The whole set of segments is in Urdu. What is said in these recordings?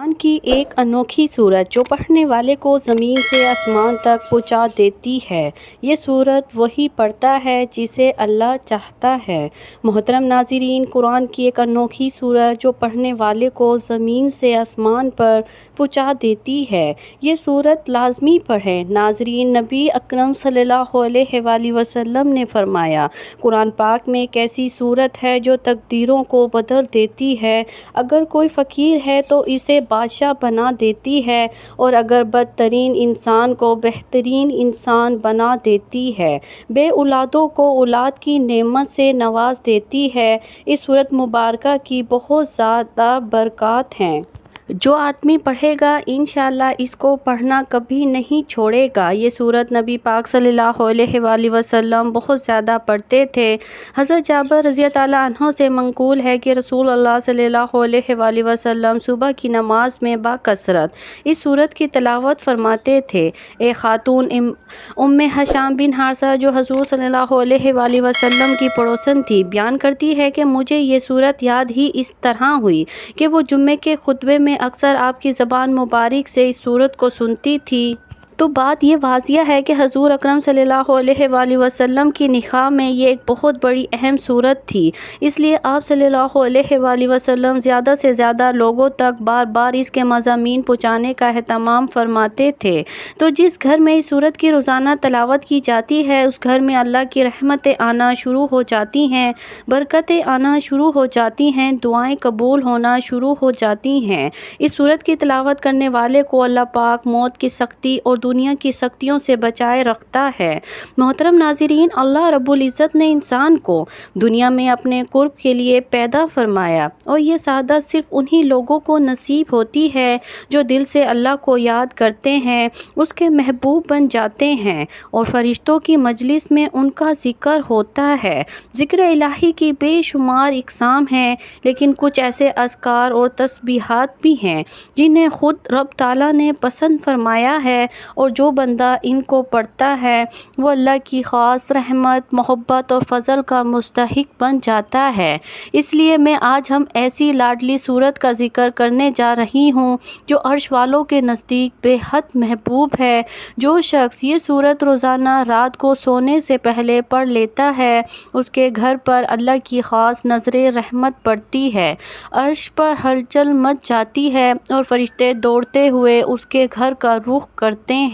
قرآن کی ایک انوکھی سورت جو پڑھنے والے کو زمین سے آسمان تک پہنچا دیتی ہے۔ یہ سورت وہی پڑھتا ہے جسے اللہ چاہتا ہے۔ محترم ناظرین، قرآن کی ایک انوکھی سورت جو پڑھنے والے کو زمین سے آسمان پر پہنچا دیتی ہے۔ یہ سورت لازمی پڑھیں۔ ناظرین، نبی اکرم صلی اللہ علیہ وآلہ وسلم نے فرمایا، قرآن پاک میں ایک ایسی سورت ہے جو تقدیروں کو بدل دیتی ہے۔ اگر کوئی فقیر ہے تو اسے بادشاہ بنا دیتی ہے، اور اگر بدترین انسان کو بہترین انسان بنا دیتی ہے۔ بے اولادوں کو اولاد کی نعمت سے نواز دیتی ہے۔ اس سورت مبارکہ کی بہت زیادہ برکات ہیں۔ جو آدمی پڑھے گا انشاءاللہ اس کو پڑھنا کبھی نہیں چھوڑے گا۔ یہ سورت نبی پاک صلی اللہ علیہ وآلہ وسلم بہت زیادہ پڑھتے تھے۔ حضرت جابر رضی اللہ عنہ سے منقول ہے کہ رسول اللہ صلی اللہ علیہ وآلہ وسلم صبح کی نماز میں باکثرت اس سورت کی تلاوت فرماتے تھے۔ ایک خاتون ام حشام بن حارثہ جو حضور صلی اللہ علیہ وآلہ وسلم کی پڑوسن تھی، بیان کرتی ہے کہ مجھے یہ سورت یاد ہی اس طرح ہوئی کہ وہ جمعے کے خطبے میں اکثر آپ کی زبان مبارک سے اس سورت کو سنتی تھی۔ تو بات یہ واضح ہے کہ حضور اکرم صلی اللہ علیہ وآلہ وسلم کی نکاح میں یہ ایک بہت بڑی اہم سورت تھی، اس لیے آپ صلی اللہ علیہ وآلہ وسلم زیادہ سے زیادہ لوگوں تک بار بار اس کے مضامین پہنچانے کا اہتمام فرماتے تھے۔ تو جس گھر میں اس سورت کی روزانہ تلاوت کی جاتی ہے، اس گھر میں اللہ کی رحمتیں آنا شروع ہو جاتی ہیں، برکتیں آنا شروع ہو جاتی ہیں، دعائیں قبول ہونا شروع ہو جاتی ہیں۔ اس سورت کی تلاوت کرنے والے کو اللہ پاک موت کی سختی اور دنیا کی سختیوں سے بچائے رکھتا ہے۔ محترم ناظرین، اللہ رب العزت نے انسان کو دنیا میں اپنے قرب کے لیے پیدا فرمایا، اور یہ سعادت صرف انہی لوگوں کو نصیب ہوتی ہے جو دل سے اللہ کو یاد کرتے ہیں، اس کے محبوب بن جاتے ہیں، اور فرشتوں کی مجلس میں ان کا ذکر ہوتا ہے۔ ذکر الہی کی بے شمار اقسام ہیں، لیکن کچھ ایسے اذکار اور تسبیحات بھی ہیں جنہیں خود رب تعالیٰ نے پسند فرمایا ہے، اور جو بندہ ان کو پڑھتا ہے وہ اللہ کی خاص رحمت، محبت اور فضل کا مستحق بن جاتا ہے۔ اس لیے میں آج ہم ایسی لاڈلی سورت کا ذکر کرنے جا رہی ہوں جو عرش والوں کے نزدیک بے حد محبوب ہے۔ جو شخص یہ سورت روزانہ رات کو سونے سے پہلے پڑھ لیتا ہے، اس کے گھر پر اللہ کی خاص نظر رحمت پڑتی ہے، عرش پر ہلچل مچ جاتی ہے، اور فرشتے دوڑتے ہوئے اس کے گھر کا رخ کرتے ہیں۔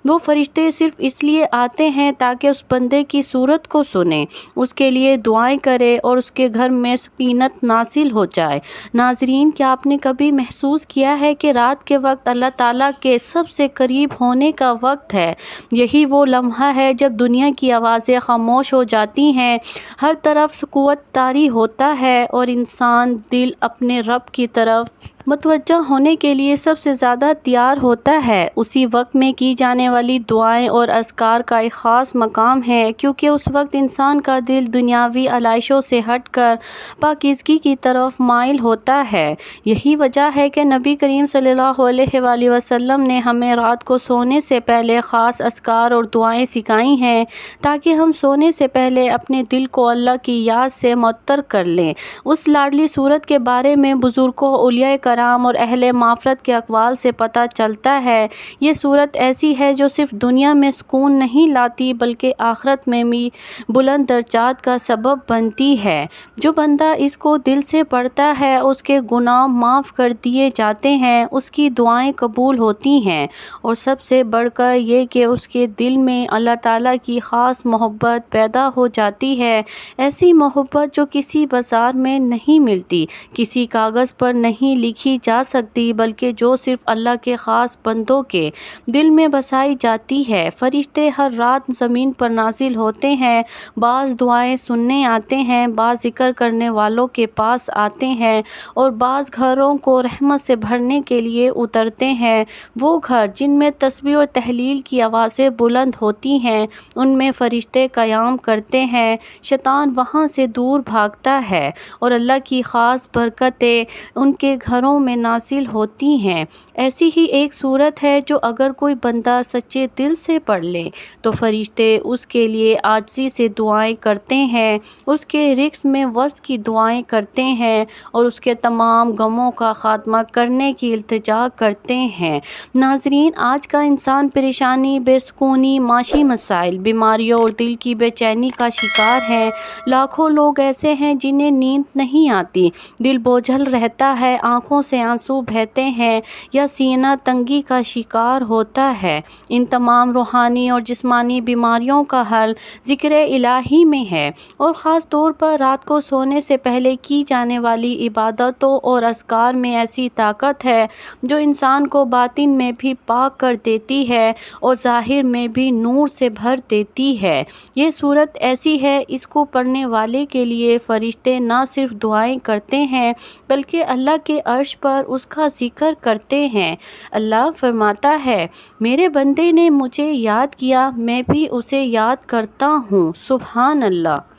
وہ فرشتے صرف اس لیے آتے ہیں تاکہ اس بندے کی سورت کو سنیں، اس کے لیے دعائیں کرے اور اس کے گھر میں سکینت نازل ہو جائے۔ ناظرین، کیا آپ نے کبھی محسوس کیا ہے کہ رات کے وقت اللہ تعالیٰ کے سب سے قریب ہونے کا وقت ہے؟ یہی وہ لمحہ ہے جب دنیا کی آوازیں خاموش ہو جاتی ہیں، ہر طرف سکوت طاری ہوتا ہے، اور انسان دل اپنے رب کی طرف متوجہ ہونے کے لیے سب سے زیادہ تیار ہوتا ہے۔ اسی وقت میں کی جانے والی دعائیں اور اذکار کا ایک خاص مقام ہے، کیونکہ اس وقت انسان کا دل دنیاوی علائشوں سے ہٹ کر پاکیزگی کی طرف مائل ہوتا ہے۔ یہی وجہ ہے کہ نبی کریم صلی اللہ علیہ وآلہ وسلم نے ہمیں رات کو سونے سے پہلے خاص اذکار اور دعائیں سکھائی ہیں، تاکہ ہم سونے سے پہلے اپنے دل کو اللہ کی یاد سے معطر کر لیں۔ اس لاڈلی سورت کے بارے میں بزرگوں، اولیاء کرام اور اہل معرفت کے اقوال سے پتہ چلتا ہے۔ یہ سورت ایسی ہے جو صرف دنیا میں سکون نہیں لاتی بلکہ آخرت میں بھی بلند درجات کا سبب بنتی ہے۔ جو بندہ اس کو دل سے پڑھتا ہے اس کے گناہ معاف کر دیے جاتے ہیں، اس کی دعائیں قبول ہوتی ہیں، اور سب سے بڑھ کر یہ کہ اس کے دل میں اللہ تعالیٰ کی خاص محبت پیدا ہو جاتی ہے، ایسی محبت جو کسی بازار میں نہیں ملتی، کسی کاغذ پر نہیں لکھی جا سکتی، بلکہ جو صرف اللہ کے خاص بندوں کے دل میں بسائی جاتی ہے۔ فرشتے ہر رات زمین پر نازل ہوتے ہیں، بعض دعائیں سننے آتے ہیں، بعض ذکر کرنے والوں کے پاس آتے ہیں، اور بعض گھروں کو رحمت سے بھرنے کے لیے اترتے ہیں۔ وہ گھر جن میں تسبیح اور تحلیل کی آوازیں بلند ہوتی ہیں، ان میں فرشتے قیام کرتے ہیں، شیطان وہاں سے دور بھاگتا ہے، اور اللہ کی خاص برکتیں ان کے گھروں دلوں میں نازل ہوتی ہیں۔ ایسی ہی ایک صورت ہے جو اگر کوئی بندہ سچے دل سے پڑھ لے تو فرشتے اس کے لیے عاجزی سے دعائیں کرتے ہیں، اس کے رزق میں وسع کی دعائیں کرتے ہیں اور اس کے تمام غموں کا خاتمہ کرنے کی التجا کرتے ہیں۔ ناظرین، آج کا انسان پریشانی، بے سکونی، معاشی مسائل، بیماریوں اور دل کی بے چینی کا شکار ہے۔ لاکھوں لوگ ایسے ہیں جنہیں نیند نہیں آتی، دل بوجھل رہتا ہے، آنکھوں سے آنسو بہتے ہیں یا سینہ تنگی کا شکار ہوتا ہے۔ ان تمام روحانی اور جسمانی بیماریوں کا حل ذکر الہی میں ہے، اور خاص طور پر رات کو سونے سے پہلے کی جانے والی عبادتوں اور اذکار میں ایسی طاقت ہے جو انسان کو باطن میں بھی پاک کر دیتی ہے اور ظاہر میں بھی نور سے بھر دیتی ہے۔ یہ صورت ایسی ہے، اس کو پڑھنے والے کے لیے فرشتے نہ صرف دعائیں کرتے ہیں بلکہ اللہ کے عرش پر اس کا ذکر کرتے ہیں۔ اللہ فرماتا ہے، میرے بندے نے مجھے یاد کیا، میں بھی اسے یاد کرتا ہوں۔ سبحان اللہ۔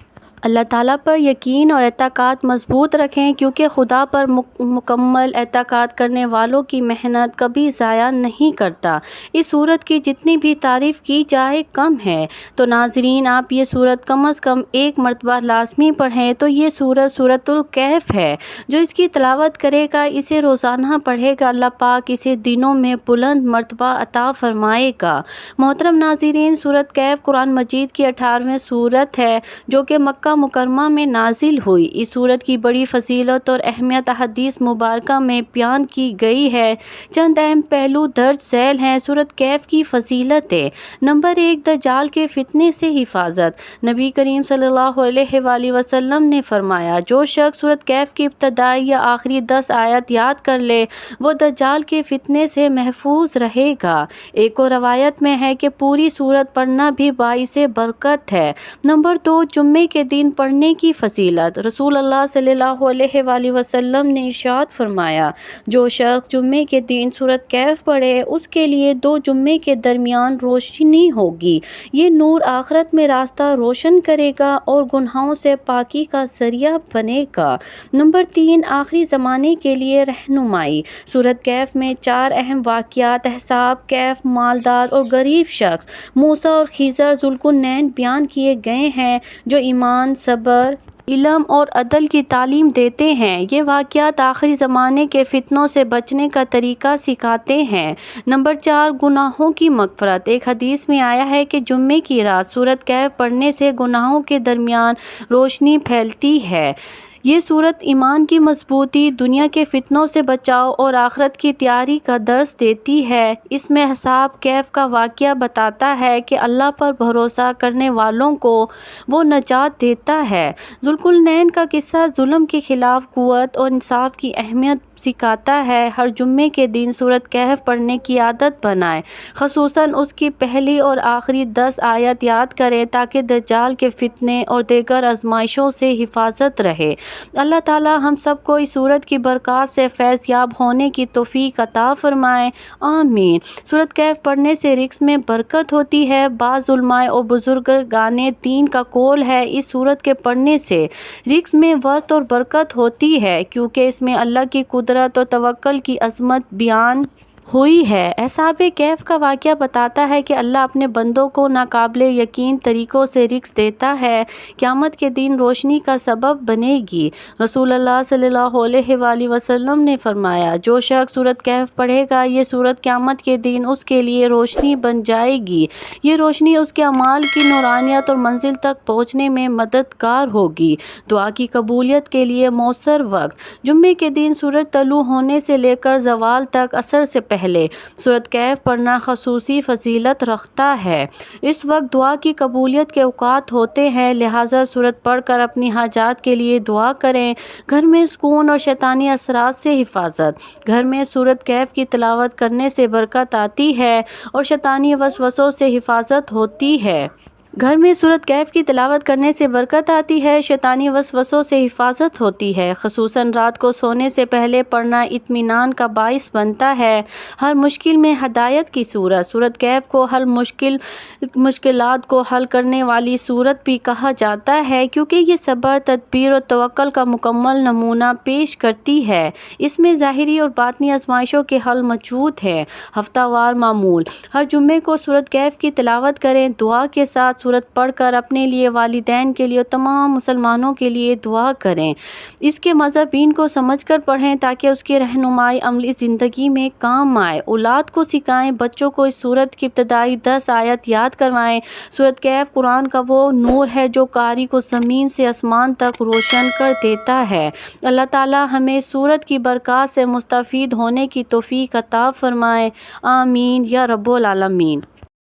اللہ تعالیٰ پر یقین اور اعتقاد مضبوط رکھیں، کیونکہ خدا پر مکمل اعتقاد کرنے والوں کی محنت کبھی ضائع نہیں کرتا۔ اس سورت کی جتنی بھی تعریف کی جائے کم ہے، تو ناظرین آپ یہ سورت کم از کم ایک مرتبہ لازمی پڑھیں۔ تو یہ سورت سورۃ الکہف ہے۔ جو اس کی تلاوت کرے گا، اسے روزانہ پڑھے گا، اللہ پاک اسے دنوں میں بلند مرتبہ عطا فرمائے گا۔ محترم ناظرین، سورۃ کہف قرآن مجید کی 18ویں سورت ہے جو کہ مکہ مکرمہ میں نازل ہوئی۔ اس سورت کی بڑی فضیلت اور اہمیت احادیث مبارکہ میں بیان کی گئی ہے۔ چند اہم پہلو درج ذیل ہیں۔ سورۃ کہف کی فضیلتیں: نمبر 1، دجال کے فتنے سے حفاظت۔ نبی کریم صلی اللہ علیہ وآلہ وسلم نے فرمایا، جو شخص سورۃ کہف کی ابتدائی یا آخری 10 آیات یاد کر لے وہ دجال کے فتنے سے محفوظ رہے گا۔ ایک اور روایت میں ہے کہ پوری سورت پڑھنا بھی باعث برکت ہے۔ نمبر 2، جمعے کے دن پڑھنے کی فضیلت۔ رسول اللہ صلی اللہ علیہ وآلہ وسلم نے ارشاد فرمایا، جو شخص جمعے کے دن سورۃ کہف پڑھے اس کے لیے 2 جمعے کے درمیان روشنی ہوگی۔ یہ نور آخرت میں راستہ روشن کرے گا اور گناہوں سے پاکی کا ذریعہ بنے گا۔ نمبر 3، آخری زمانے کے لیے رہنمائی۔ سورۃ کہف میں 4 اہم واقعات احزاب، کہف، مالدار اور غریب شخص، موسیٰ اور خضر ذوالقرنین بیان کیے گئے ہیں جو ایمان، صبر، علم اور عدل کی تعلیم دیتے ہیں۔ یہ واقعات آخری زمانے کے فتنوں سے بچنے کا طریقہ سکھاتے ہیں۔ نمبر 4، گناہوں کی مغفرت۔ ایک حدیث میں آیا ہے کہ جمعے کی رات سورۃ کہف پڑھنے سے گناہوں کے درمیان روشنی پھیلتی ہے۔ یہ سورت ایمان کی مضبوطی، دنیا کے فتنوں سے بچاؤ اور آخرت کی تیاری کا درس دیتی ہے۔ اس میں اصحاب کہف کا واقعہ بتاتا ہے کہ اللہ پر بھروسہ کرنے والوں کو وہ نجات دیتا ہے۔ ذوالقرنین کا قصہ ظلم کے خلاف قوت اور انصاف کی اہمیت سکھاتا ہے۔ ہر جمعے کے دن سورۃ کہف پڑھنے کی عادت بنائیں، خصوصاً اس کی پہلی اور آخری 10 آیات یاد کریں تاکہ دجال کے فتنے اور دیگر آزمائشوں سے حفاظت رہے۔ اللہ تعالی ہم سب کو اس سورت کی برکات سے فیض یاب ہونے کی توفیق عطا فرمائے، آمین۔ سورۃ کہف پڑھنے سے رزق میں برکت ہوتی ہے۔ بعض علماء اور بزرگان دین کا قول ہے اس سورت کے پڑھنے سے رزق میں وسعت اور برکت ہوتی ہے، کیونکہ اس میں اللہ کی قدرت اور توکل کی عظمت بیان ہوئی ہے۔ اصحاب کہف کا واقعہ بتاتا ہے کہ اللہ اپنے بندوں کو ناقابل یقین طریقوں سے رزق دیتا ہے۔ قیامت کے دن روشنی کا سبب بنے گی۔ رسول اللہ صلی اللہ علیہ وآلہ وسلم نے فرمایا، جو شخص سورۃ کہف پڑھے گا یہ سورت قیامت کے دن اس کے لیے روشنی بن جائے گی۔ یہ روشنی اس کے اعمال کی نورانیت اور منزل تک پہنچنے میں مددگار ہوگی۔ دعا کی قبولیت کے لیے مؤثر وقت: جمعے کے دن سورج طلوع ہونے سے لے کر زوال تک عصر سے پہلے سورۃ کہف پڑھنا خصوصی فضیلت رکھتا ہے۔ اس وقت دعا کی قبولیت کے اوقات ہوتے ہیں، لہٰذا سورت پڑھ کر اپنی حاجات کے لیے دعا کریں۔ گھر میں سکون اور شیطانی اثرات سے حفاظت: گھر میں سورۃ کہف کی تلاوت کرنے سے برکت آتی ہے اور شیطانی وسوسوں سے حفاظت ہوتی ہے۔ گھر میں سورۃ کہف کی تلاوت کرنے سے برکت آتی ہے، شیطانی وسوسوں سے حفاظت ہوتی ہے، خصوصاً رات کو سونے سے پہلے پڑھنا اطمینان کا باعث بنتا ہے۔ ہر مشکل میں ہدایت کی سورت، سورۃ کہف کو مشکلات کو حل کرنے والی سورت بھی کہا جاتا ہے کیونکہ یہ صبر، تدبیر اور توکل کا مکمل نمونہ پیش کرتی ہے۔ اس میں ظاہری اور باطنی آزمائشوں کے حل موجود ہیں۔ ہفتہ وار معمول: ہر جمعے کو سورۃ کہف کی تلاوت کریں، دعا کے ساتھ سورت پڑھ کر اپنے لیے، والدین کے لیے اور تمام مسلمانوں کے لیے دعا کریں۔ اس کے مضامین کو سمجھ کر پڑھیں تاکہ اس کی رہنمائی عملی زندگی میں کام آئے۔ اولاد کو سکھائیں، بچوں کو اس سورت کی ابتدائی 10 آیات یاد کروائیں۔ سورۃ کہف قرآن کا وہ نور ہے جو قاری کو زمین سے آسمان تک روشن کر دیتا ہے۔ اللہ تعالی ہمیں سورت کی برکات سے مستفید ہونے کی توفیق عطا فرمائے، آمین یا رب العالمین۔